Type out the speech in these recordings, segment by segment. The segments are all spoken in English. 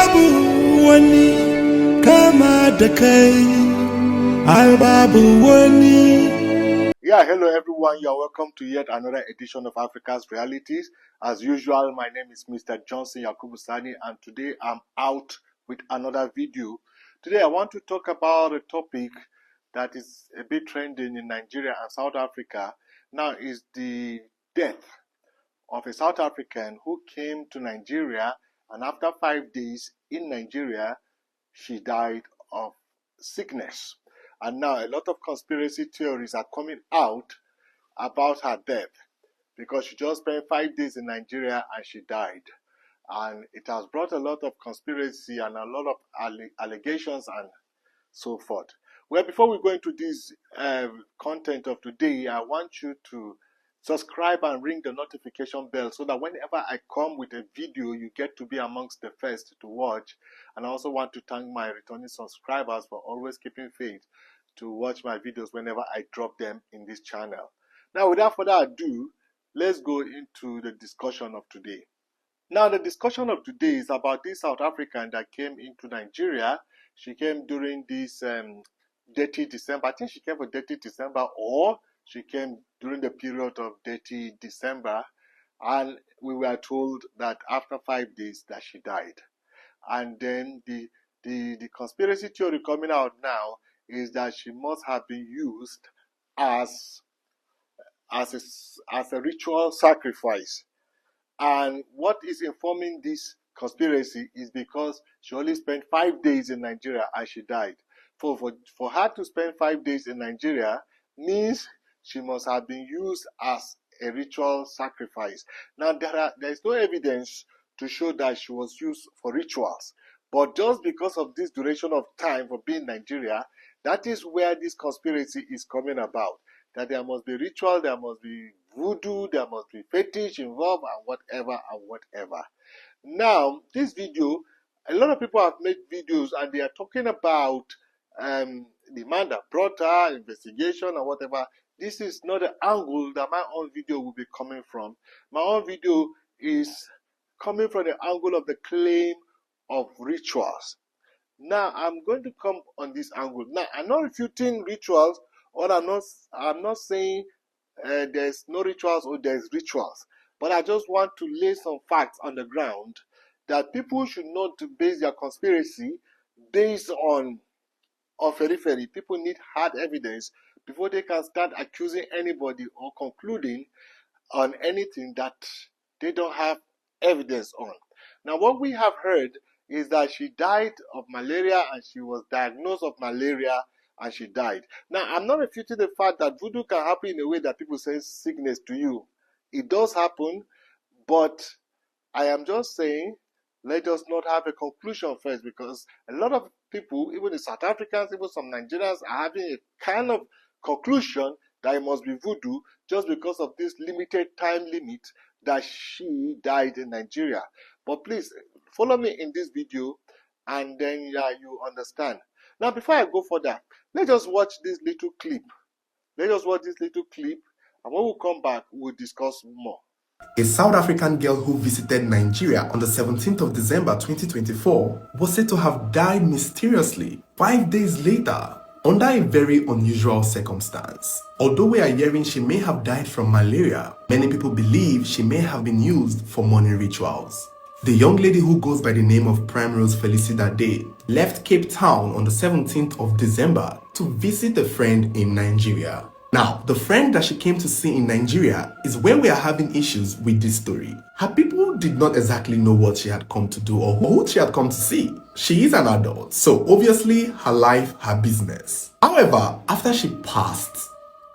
babu wani kama da kai, ai babu wani. Yeah, hello everyone. You are welcome to yet another edition of Africa's Realities. As usual, my name is Mr. Johnson Yakubu Sani, and today I'm out with another video. Today I want to talk about a topic that is a bit trending in Nigeria and South Africa. Now is the death of a South African who came to Nigeria, and after 5 days in Nigeria, she died of sickness. And now a lot of conspiracy theories are coming out about her death because she just spent 5 days in Nigeria and she died. And it has brought a lot of conspiracy and a lot of allegations and so forth. Well, before we go into this content of today, I want you to subscribe and ring the notification bell so that whenever I come with a video, you get to be amongst the first to watch. And I also want to thank my returning subscribers for always keeping faith to watch my videos whenever I drop them in this channel. Now, without further ado, let's go into the discussion of today. Now, the discussion of today is about this South African that came into Nigeria. She came during this dirty December. I think she came for dirty December, or she came during the period of dirty December. And we were told that after 5 days that she died. And then the conspiracy theory coming out now is that she must have been used as a ritual sacrifice. And what is informing this conspiracy is because she only spent 5 days in Nigeria and she died. For her to spend 5 days in Nigeria means she must have been used as a ritual sacrifice. Now, there is no evidence to show that she was used for rituals. But just because of this duration of time for being in Nigeria, that is where this conspiracy is coming about. That there must be ritual, there must be voodoo, there must be fetish involved, and whatever. Now, this video, a lot of people have made videos and they are talking about the man that brought her, investigation and whatever. This is not the angle that my own video will be coming from. My own video is coming from the angle of the claim of rituals. Now, I'm going to come on this angle. Now, I'm not refuting rituals, or I'm not saying there's no rituals or there's rituals. But I just want to lay some facts on the ground that people should not base their conspiracy based on periphery. People need hard evidence before they can start accusing anybody or concluding on anything that they don't have evidence on. Now, what we have heard is that she died of malaria and she was diagnosed of malaria and she died. Now, I'm not refuting the fact that voodoo can happen in a way that people say sickness to you. It does happen, but I am just saying, let us not have a conclusion first, because a lot of people, even the South Africans, even some Nigerians, are having a kind of conclusion that it must be voodoo just because of this limited time limit that she died in Nigeria. But please, follow me in this video and then you understand. Now, before I go further, let's just watch this little clip. And when we come back, we'll discuss more. A South African girl who visited Nigeria on the 17th of December 2024 was said to have died mysteriously 5 days later under a very unusual circumstance. Although we are hearing she may have died from malaria, many people believe she may have been used for morning rituals. The young lady, who goes by the name of Primrose Felicita Day, left Cape Town on the 17th of December to visit a friend in Nigeria. Now, the friend that she came to see in Nigeria is where we are having issues with this story. Her people did not exactly know what she had come to do or who she had come to see. She is an adult, so obviously her life, her business. However, after she passed,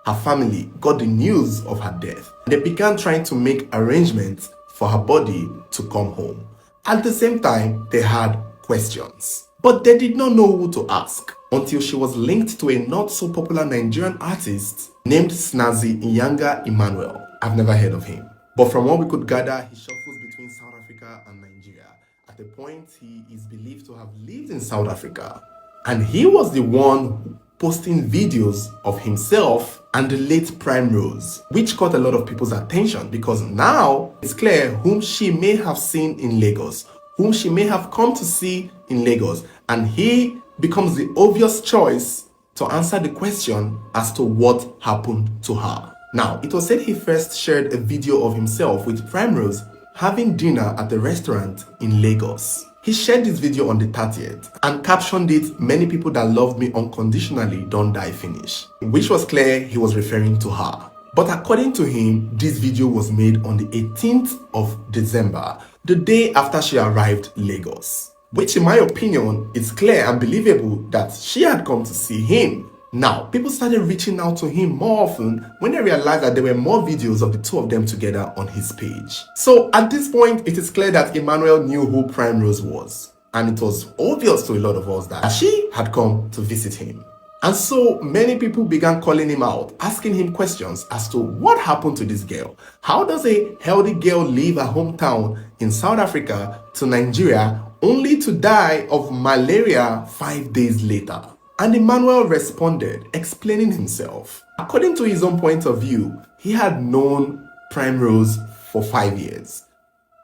her family got the news of her death. They began trying to make arrangements for her body to come home. At the same time, they had questions, but they did not know who to ask until she was linked to a not so popular Nigerian artist named Snazzy Nyanga Emmanuel. I've never heard of him, but from what we could gather, he shuffles between South Africa and Nigeria. At a point, he is believed to have lived in South Africa, and he was the one posting videos of himself and the late Primrose, which caught a lot of people's attention because now it's clear whom she may have seen in Lagos whom she may have come to see in Lagos, and he becomes the obvious choice to answer the question as to what happened to her. Now, it was said he first shared a video of himself with Primrose having dinner at a restaurant in Lagos. He shared this video on the 30th and captioned it, "Many people that love me unconditionally don't die finish," which was clear he was referring to her. But according to him, this video was made on the 18th of December, the day after she arrived in Lagos, which in my opinion is clear and believable that she had come to see him. Now, people started reaching out to him more often when they realized that there were more videos of the two of them together on his page. So at this point, it is clear that Emmanuel knew who Primrose was, and it was obvious to a lot of us that she had come to visit him. And so many people began calling him out, asking him questions as to what happened to this girl. How does a healthy girl leave her hometown in South Africa to Nigeria only to die of malaria 5 days later? And Emmanuel responded, explaining himself. According to his own point of view, he had known Primrose for 5 years,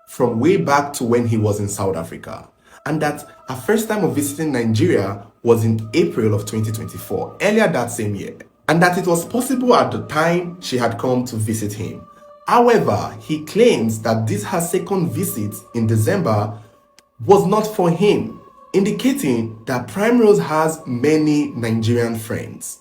from way back to when he was in South Africa, and that her first time of visiting Nigeria was in April of 2024, earlier that same year, and that it was possible at the time she had come to visit him. However, he claims that this her second visit in December was not for him, indicating that Primrose has many Nigerian friends,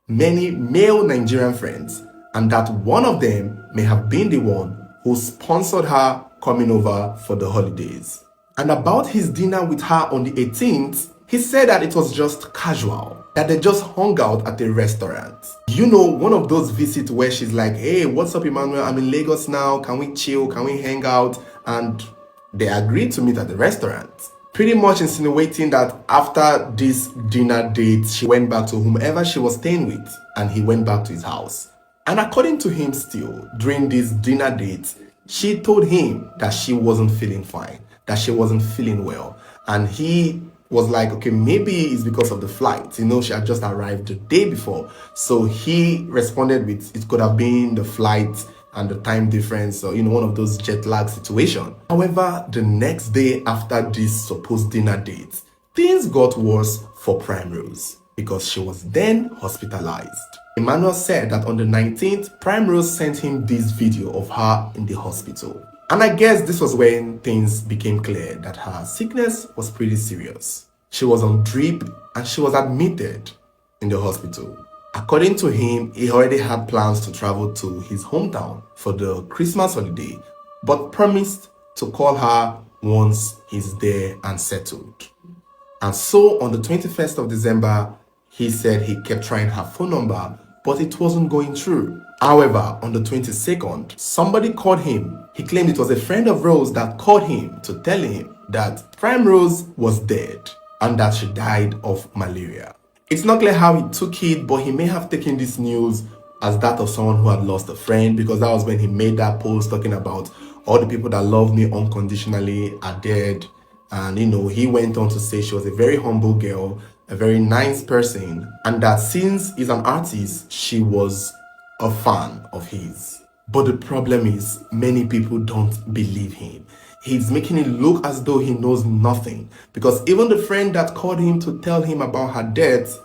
many male Nigerian friends, and that one of them may have been the one who sponsored her coming over for the holidays. And about his dinner with her on the 18th, he said that it was just casual, that they just hung out at a restaurant. You know, one of those visits where she's like, "Hey, what's up, Emmanuel? I'm in Lagos now. Can we chill? Can we hang out?" And they agreed to meet at the restaurant, pretty much insinuating that after this dinner date, she went back to whomever she was staying with, and he went back to his house. And according to him still, during this dinner date, she told him that she wasn't feeling fine, that she wasn't feeling well. And he was like, okay, maybe it's because of the flight. You know, she had just arrived the day before. So he responded with, it could have been the flight and the time difference, or one of those jet lag situation. However, the next day after this supposed dinner date, things got worse for Primrose because she was then hospitalized. Emmanuel said that on the 19th, Primrose sent him this video of her in the hospital. And I guess this was when things became clear that her sickness was pretty serious. She was on drip and she was admitted in the hospital. According to him, he already had plans to travel to his hometown for the Christmas holiday, but promised to call her once he's there and settled. And so on the 21st of December, he said he kept trying her phone number, but it wasn't going through. However, on the 22nd, somebody called him. He claimed it was a friend of Rose that called him to tell him that Primrose was dead and that she died of malaria. It's not clear how he took it, but he may have taken this news as that of someone who had lost a friend, because that was when he made that post talking about all the people that love me unconditionally are dead. And he went on to say she was a very humble girl, a very nice person, and that since he's an artist, she was a fan of his. But the problem is, many people don't believe him. He's making it look as though he knows nothing, because even the friend that called him to tell him about her death,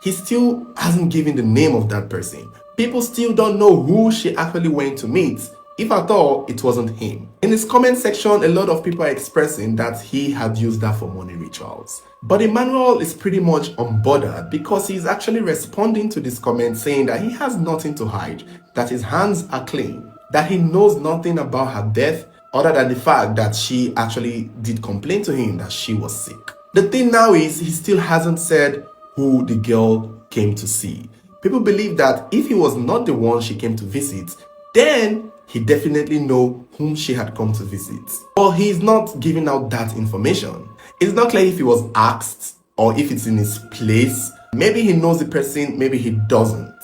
he still hasn't given the name of that person. People still don't know who she actually went to meet. If at all, it wasn't him. In his comment section, a lot of people are expressing that he had used that for money rituals. But Emmanuel is pretty much unbothered because he's actually responding to this comment saying that he has nothing to hide, that his hands are clean, that he knows nothing about her death other than the fact that she actually did complain to him that she was sick. The thing now is he still hasn't said who the girl came to see. People believe that if he was not the one she came to visit, then he definitely know whom she had come to visit. But he's not giving out that information. It's not clear if he was asked or if it's in his place. Maybe he knows the person, maybe he doesn't.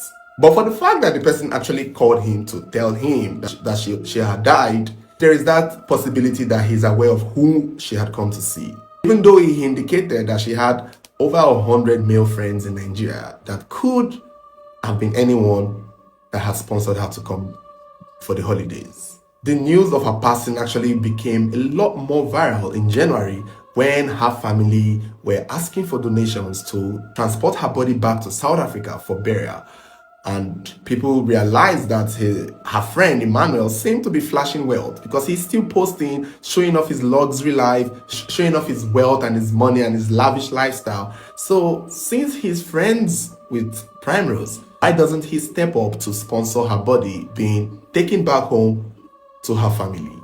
But for the fact that the person actually called him to tell him that she had died, there is that possibility that he's aware of who she had come to see. Even though he indicated that she had over 100 male friends in Nigeria, that could have been anyone that had sponsored her to come for the holidays. The news of her passing actually became a lot more viral in January when her family were asking for donations to transport her body back to South Africa for burial. And people realized that her friend Emmanuel seemed to be flashing wealth because he's still posting, showing off his luxury life, showing off his wealth and his money and his lavish lifestyle. So, since he's friends with Primrose, why doesn't he step up to sponsor her body being taken back home to her family?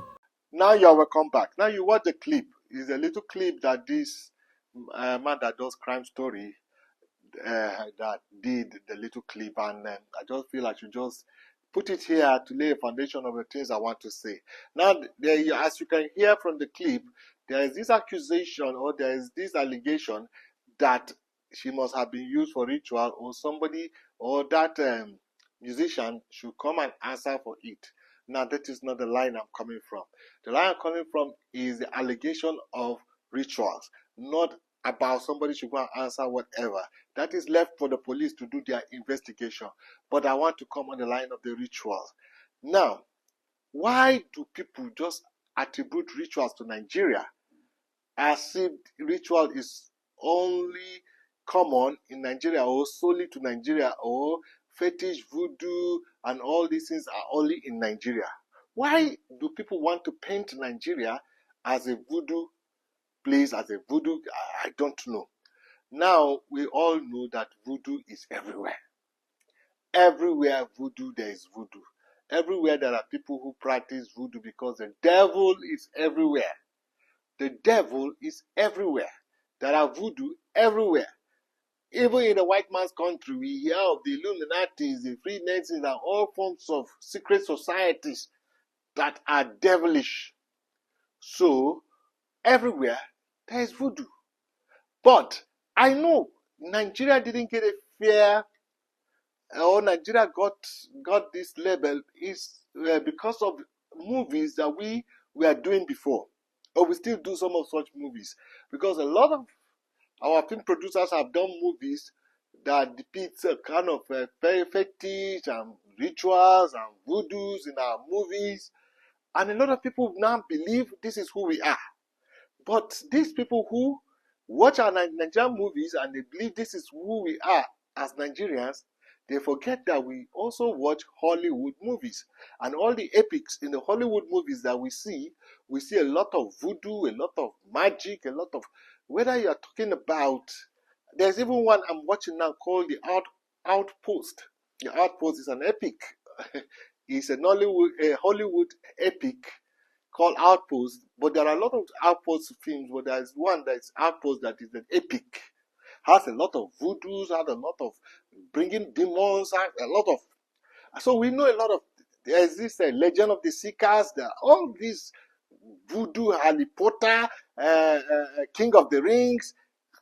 Now you're welcome back. Now you watch the clip. It's a little clip that this man that does crime story that did the little clip, and I just feel I should just put it here to lay a foundation of the things I want to say. Now, as you can hear from the clip, there is this accusation or there is this allegation that she must have been used for ritual, or somebody or that musician should come and answer for it. Now, that is not the line I'm coming from. The line I'm coming from is the allegation of rituals, not about somebody should go and answer whatever. That is left for the police to do their investigation. But I want to come on the line of the rituals. Now, why do people just attribute rituals to Nigeria as if ritual is only common in Nigeria or solely to Nigeria, or fetish, voodoo, and all these things are only in Nigeria? Why do people want to paint Nigeria as a voodoo place, as a voodoo? I don't know. Now, we all know that voodoo is everywhere. Everywhere voodoo, there is voodoo. Everywhere there are people who practice voodoo because the devil is everywhere. The devil is everywhere. There are voodoo everywhere. Even in the white man's country, we hear of the Illuminatis, the Freemasons, and all forms of secret societies that are devilish. So, everywhere, there is voodoo. But I know Nigeria didn't get a fair, or Nigeria got this label is because of movies that we were doing before, or we still do some of such movies, because a lot of our film producers have done movies that depicts a kind of fetish and rituals and voodoos in our movies, and a lot of people now believe this is who we are. But these people who watch our Nigerian movies and they believe this is who we are as Nigerians, they forget that we also watch Hollywood movies. And all the epics in the Hollywood movies that we see a lot of voodoo, a lot of magic, a lot of, whether you are talking about, there's even one I'm watching now called The Outpost. The Outpost is an epic. It's a Hollywood epic called Outpost, but there are a lot of Outpost films, but there's one that's Outpost that is an epic. Has a lot of voodoos, has a lot of bringing demons, has a lot of, so we know a lot of, there's this Legend of the Seekers, there are all these voodoo, Harry Potter, King of the Rings,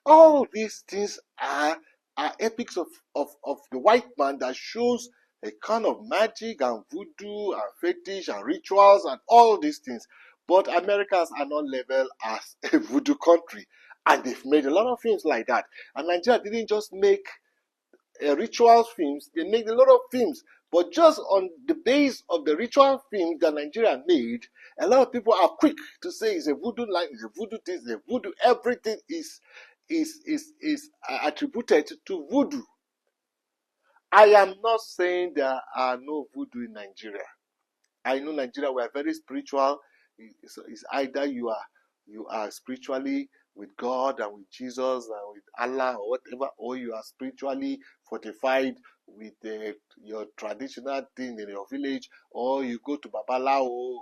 all these things are epics of the white man that shows a kind of magic and voodoo and fetish and rituals and all these things. But Americans are not labeled as a voodoo country, and they've made a lot of films like that. And Nigeria didn't just make ritual films, they made a lot of films. But just on the base of the ritual films that Nigeria made, a lot of people are quick to say it's a voodoo line, it's a voodoo this, it's a voodoo. Everything is attributed to voodoo. I am not saying there are no voodoo in Nigeria. I know Nigeria, we are very spiritual. It's either you are spiritually with God and with Jesus and with Allah or whatever, or you are spiritually fortified with your traditional thing in your village, or you go to Babalawo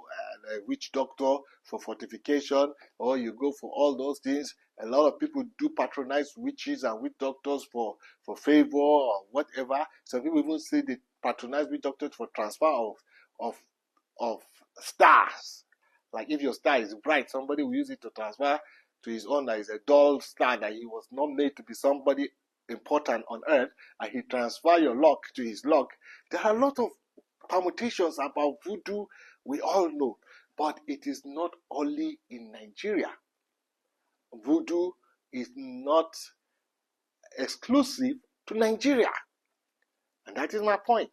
and a witch doctor for fortification, or you go for all those things. A lot of people do patronize witches and witch doctors for favor or whatever. Some people even say they patronize witch doctors for transfer of stars. Like if your star is bright, somebody will use it to transfer to his own that is a dull star, that he was not made to be somebody important on earth, and he transfer your luck to his luck. There are a lot of permutations about voodoo, we all know, but it is not only in Nigeria. Voodoo is not exclusive to Nigeria, and that is my point.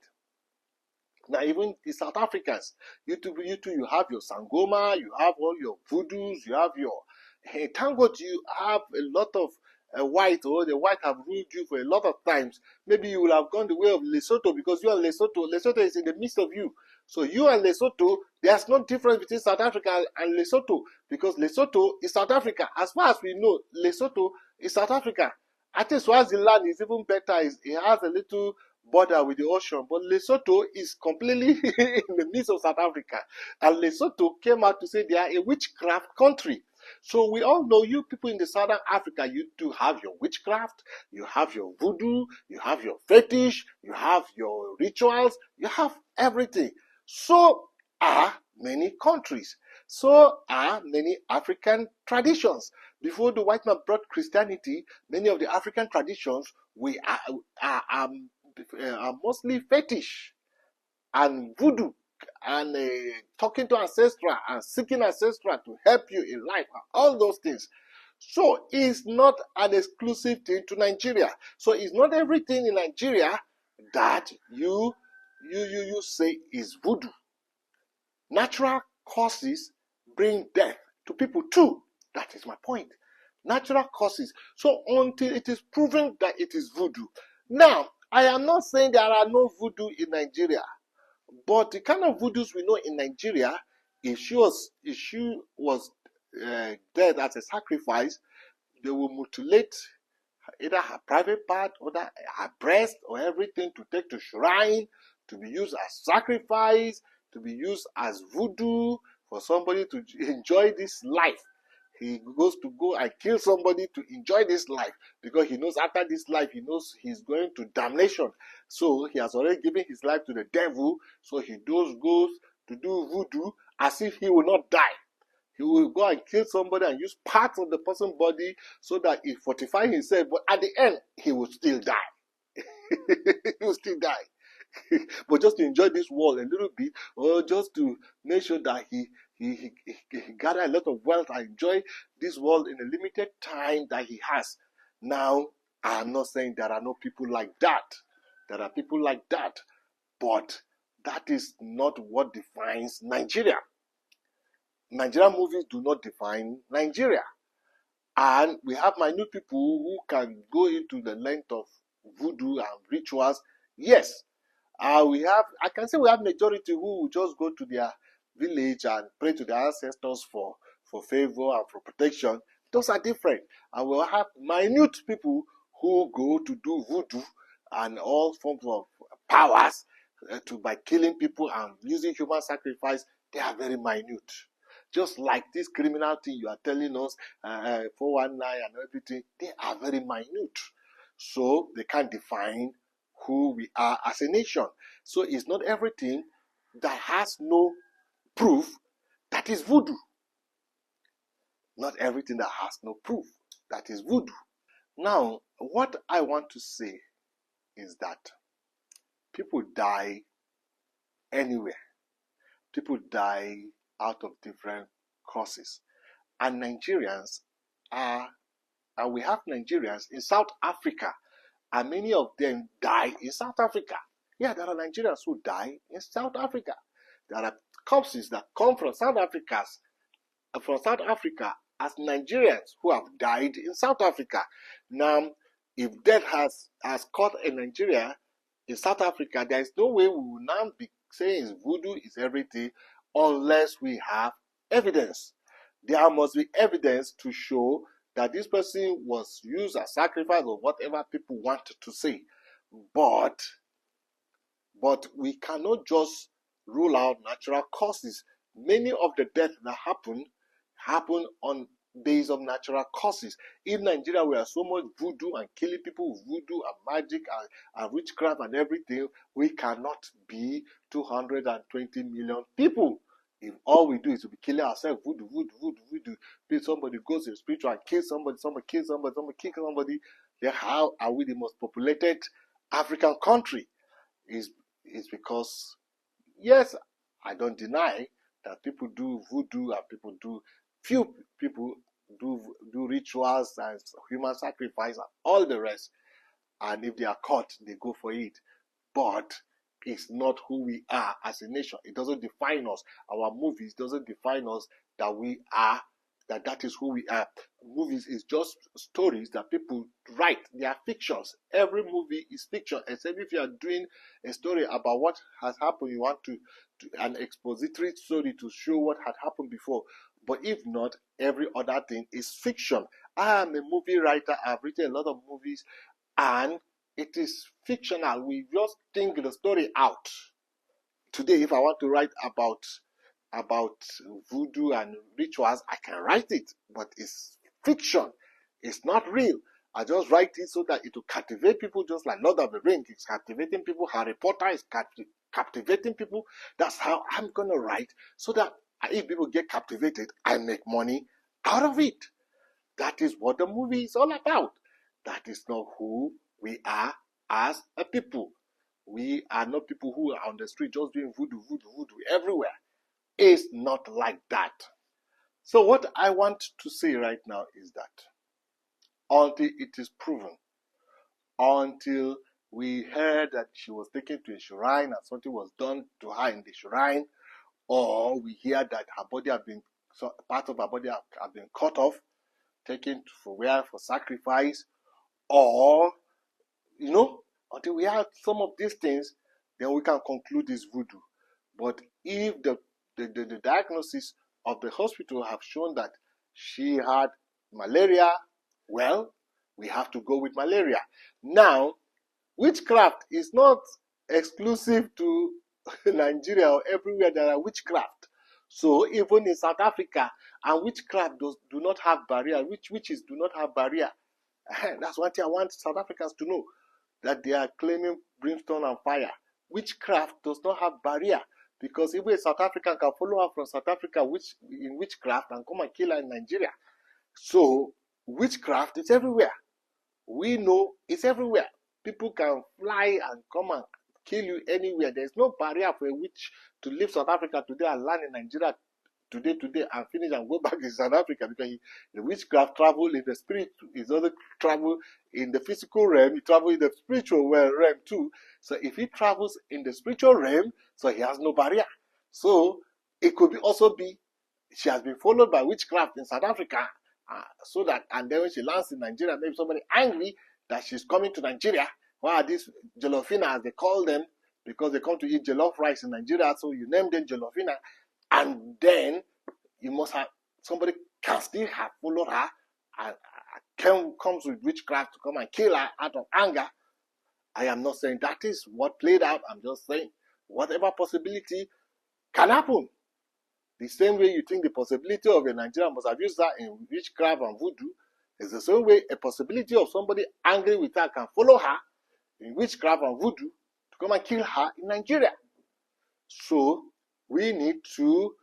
Now, even the South Africans, you too, you have your Sangoma, you have all your voodoos, you have your, hey, thank God you have a lot of white, or the white have ruled you for a lot of times. Maybe you will have gone the way of Lesotho, because you are Lesotho. Lesotho is in the midst of you. So you and Lesotho, there's no difference between South Africa and Lesotho, because Lesotho is South Africa. As far as we know, Lesotho is South Africa. I think Swaziland is even better. It has a little border with the ocean, but Lesotho is completely in the midst of South Africa. And Lesotho came out to say they are a witchcraft country. So we all know, you people in the Southern Africa, you do have your witchcraft, you have your voodoo, you have your fetish, you have your rituals, you have everything. So are many countries. So are many African traditions. Before the white man brought Christianity, many of the African traditions are mostly fetish and voodoo and talking to ancestral and seeking ancestral to help you in life, all those things. So it's not an exclusive thing to Nigeria. So it's not everything in Nigeria that you say is voodoo. Natural causes bring death to people too. That is my point. Natural causes. So until it is proven that it is voodoo. Now, I am not saying there are no voodoo in Nigeria, but the kind of voodoos we know in Nigeria, if she was dead as a sacrifice, they will mutilate either her private part or her breast or everything to take to shrine, to be used as sacrifice, to be used as voodoo for somebody to enjoy this life. He goes to go and kill somebody to enjoy this life, because he knows after this life, he knows he's going to damnation. So he has already given his life to the devil. So he goes to do voodoo as if he will not die. He will go and kill somebody and use parts of the person's body so that he fortify himself. But at the end, he will still die. He will still die. But just to enjoy this world a little bit, or just to make sure that he gather a lot of wealth and enjoy this world in a limited time that he has. Now, I'm not saying there are no people like that. There are people like that. But that is not what defines Nigeria. Nigerian movies do not define Nigeria. And we have minute people who can go into the length of voodoo and rituals. Yes, I can say we have majority who will just go to their village and pray to their ancestors for favor and for protection. Those are different. And we'll have minute people who go to do voodoo and all forms of powers by killing people and using human sacrifice. They are very minute. Just like this criminal thing you are telling us, 419 and everything, they are very minute. So they can't define who we are as a nation. So it's not everything that has no proof that is voodoo. Not everything that has no proof that is voodoo. Now, what I want to say is that people die anywhere. People die out of different causes. And Nigerians are, and we have Nigerians in South Africa, and many of them die in South Africa. Yeah, there are Nigerians who die in South Africa. There are corpses that come from South Africa as Nigerians who have died in South Africa. Now, if death has caught a Nigeria in South Africa, there is no way we will now be saying voodoo is everything unless we have evidence. There must be evidence to show that this person was used as sacrifice or whatever people want to say. But we cannot just rule out natural causes. Many of the deaths that happen on days of natural causes. In Nigeria, we are so much voodoo and killing people with voodoo and magic and witchcraft and everything. We cannot be 220 million people. If all we do is to be killing ourselves, voodoo, if somebody goes in spiritual and kills somebody kills somebody kills somebody, then how are we the most populated African country? Is because, yes, I don't deny that people do voodoo and few people do rituals and human sacrifice and all the rest. And if they are caught, they go for it. But is not who we are as a nation. It doesn't define us. Our movies doesn't define us that we are, that is who we are. Movies is just stories that people write. They are fictions. Every movie is fiction, except if you are doing a story about what has happened. You want to an expository story to show what had happened before. But if not, every other thing is fiction. I am a movie writer. I've written a lot of movies, and it is fictional. We just think the story out. Today, if I want to write about voodoo and rituals, I can write it, but it's fiction. It's not real. I just write it so that it will captivate people, just like Lord of the Rings is captivating people. Harry Potter is captivating people. That's how I'm going to write, so that if people get captivated, I make money out of it. That is what the movie is all about. That is not who we are as a people. We are not people who are on the street just doing voodoo everywhere. It's not like that. So what I want to say right now is that until it is proven, until we heard that she was taken to a shrine and something was done to her in the shrine, or we hear that her body part of her body have been cut off, taken for sacrifice, or until we have some of these things, then we can conclude this voodoo. But if the diagnosis of the hospital have shown that she had malaria, well, we have to go with malaria. Now, witchcraft is not exclusive to Nigeria or everywhere there are witchcraft. So even in South Africa, and witchcraft do not have barrier. Witches do not have barrier. That's one thing I want South Africans to know, that they are claiming brimstone and fire. Witchcraft does not have barrier, because even a South African can follow her from South Africa in witchcraft and come and kill her in Nigeria. So witchcraft is everywhere. We know it's everywhere. People can fly and come and kill you anywhere. There's no barrier for a witch to leave South Africa today and land in Nigeria today and finish and go back to South Africa, because the witchcraft travel in the spirit, is also travel in the physical realm, he travel in the spiritual realm too. So if he travels in the spiritual realm, so he has no barrier. So it could also be she has been followed by witchcraft in South Africa, and then when she lands in Nigeria, maybe somebody angry that she's coming to Nigeria. Why are these Jolofina, as they call them, because they come to eat jollof rice in Nigeria, so you name them Jolofina. And then you must have somebody can still have followed her and comes with witchcraft to come and kill her out of anger. I am not saying that is what played out. I'm just saying whatever possibility can happen. The same way you think the possibility of a Nigerian must have used her in witchcraft and voodoo is the same way a possibility of somebody angry with her can follow her in witchcraft and voodoo to come and kill her in Nigeria. So we need to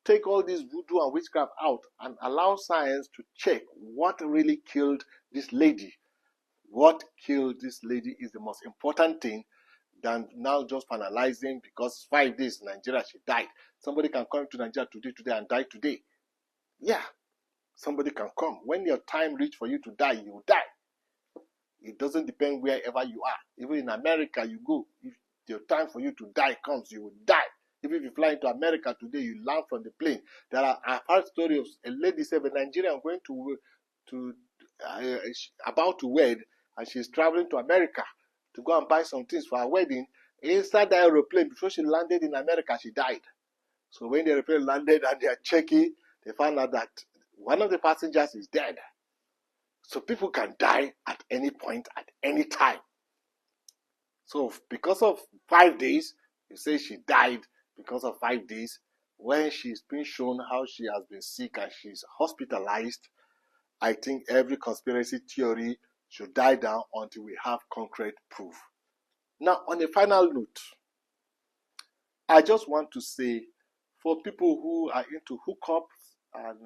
take all this voodoo and witchcraft out and allow science to check what really killed this lady. What killed this lady is the most important thing than now just finalizing, because 5 days in Nigeria she died. Somebody can come to Nigeria today and die today. Yeah, somebody can come. When your time reach for you to die, you will die. It doesn't depend wherever you are. Even in America, you go. If your time for you to die comes, you will die. Even if you fly into America today, you land from the plane. I've heard story of a lady said a Nigerian going about to wed, and she's traveling to America to go and buy some things for her wedding. Inside the aeroplane, before she landed in America, she died. So when the aeroplane landed and they are checking, they found out that one of the passengers is dead. So people can die at any point, at any time. So because of 5 days, you say she died because of 5 days. When she's been shown how she has been sick and she's hospitalized, I think every conspiracy theory should die down until we have concrete proof. Now, on a final note, I just want to say, for people who are into hookups and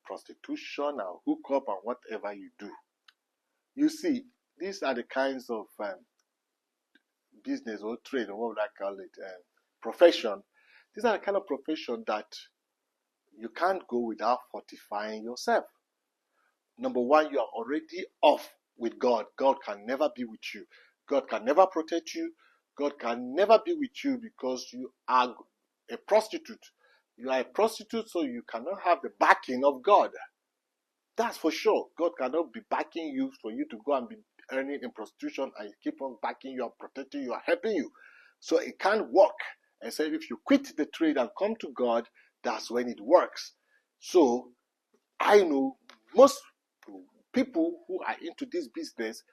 prostitution and hookup and whatever you do, you see, these are the kinds of business or trade, or what would I call it, profession. These are the kind of profession that you can't go without fortifying yourself. Number one, you are already off with God. God can never be with you. God can never protect you. God can never be with you because you are a prostitute. You are a prostitute, so you cannot have the backing of God. That's for sure. God cannot be backing you for you to go and be earning in prostitution and keep on backing you and protecting you and helping you. So it can't work. Except if you quit the trade and come to God, that's when it works. So I know most people who are into this business,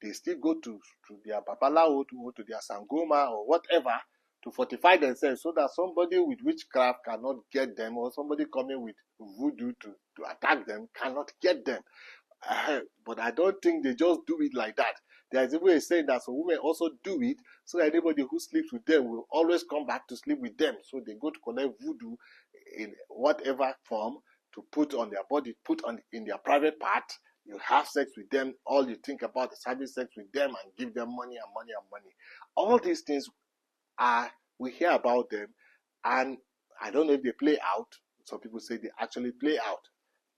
they still go to their babalawo, to go to their sangoma or whatever to fortify themselves so that somebody with witchcraft cannot get them, or somebody coming with voodoo to attack them cannot get them. But I don't think they just do it like that. There is a way of saying that some women also do it so that anybody who sleeps with them will always come back to sleep with them. So they go to collect voodoo in whatever form to put on their body, put on in their private part. You have sex with them. All you think about is having sex with them and give them money and money and money. All these things we hear about them, and I don't know if they play out. Some people say they actually play out.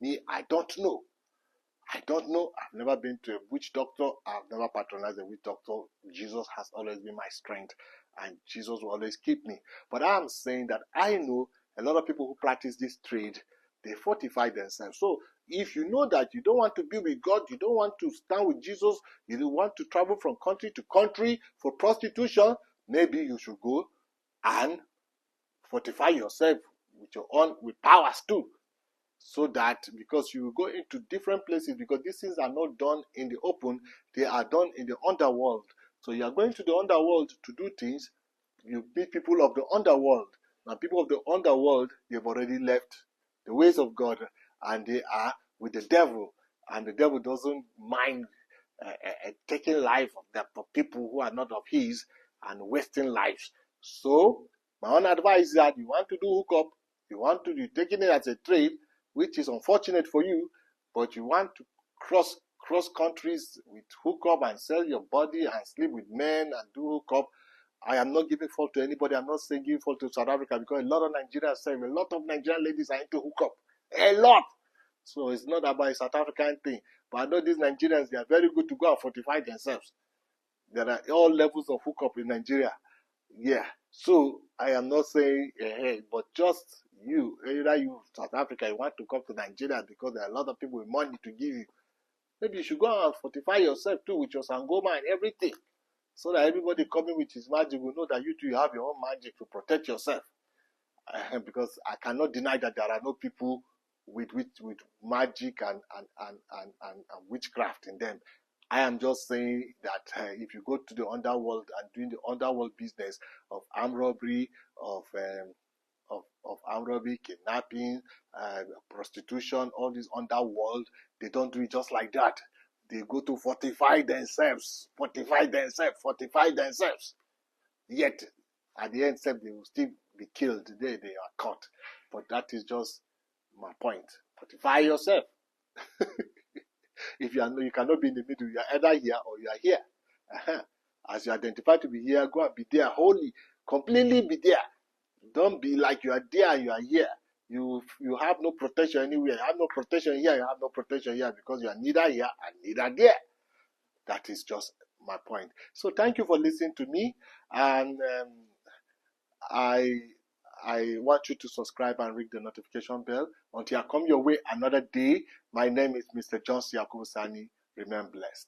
Me, I don't know. I don't know. I've never been to a witch doctor. I've never patronized a witch doctor. Jesus has always been my strength, and Jesus will always keep me. But I'm saying that I know a lot of people who practice this trade, they fortify themselves. So if you know that you don't want to be with God, you don't want to stand with Jesus, you don't want to travel from country to country for prostitution, maybe you should go and fortify yourself with powers too. So that, because you go into different places, because these things are not done in the open, they are done in the underworld. So you are going to the underworld to do things. You meet people of the underworld. Now people of the underworld, they've already left the ways of God, and they are with the devil. And the devil doesn't mind taking life of the people who are not of his and wasting lives. So my own advice is that you want to do hookup, you're taking it as a trade, which is unfortunate for you, but you want to cross countries with hookup and sell your body and sleep with men and do hookup. I am not giving fault to anybody. I'm not saying giving fault to South Africa, because a lot of Nigerians say a lot of Nigerian ladies are into hookup. A lot. So it's not about a South African thing. But I know these Nigerians, they are very good to go and fortify themselves. There are all levels of hookup in Nigeria. Yeah. So I am not saying, hey, but just you, either you, South Africa, you want to come to Nigeria because there are a lot of people with money to give you. Maybe you should go and fortify yourself too with your sangoma and everything, so that everybody coming with his magic will know that you too have your own magic to protect yourself. Because I cannot deny that there are no people with magic and witchcraft in them. I am just saying that if you go to the underworld and doing the underworld business of armed robbery, of armed robbery, kidnapping, prostitution, all this underworld, they don't do it just like that. They go to fortify themselves. Yet, at the end, they will still be killed. They are caught. But that is just my point. Fortify yourself. If you cannot be in the middle, you are either here or you are here. As you identify to be here, go and be there wholly, completely be there. Don't be like you are there and you are here. You have no protection anywhere. You have no protection here, you have no protection here, because you are neither here and neither there. That is just my point. So thank you for listening to me, and I want you to subscribe and ring the notification bell until I come your way another day. My name is Mr. Johnson Yakubu Sani. Remain blessed.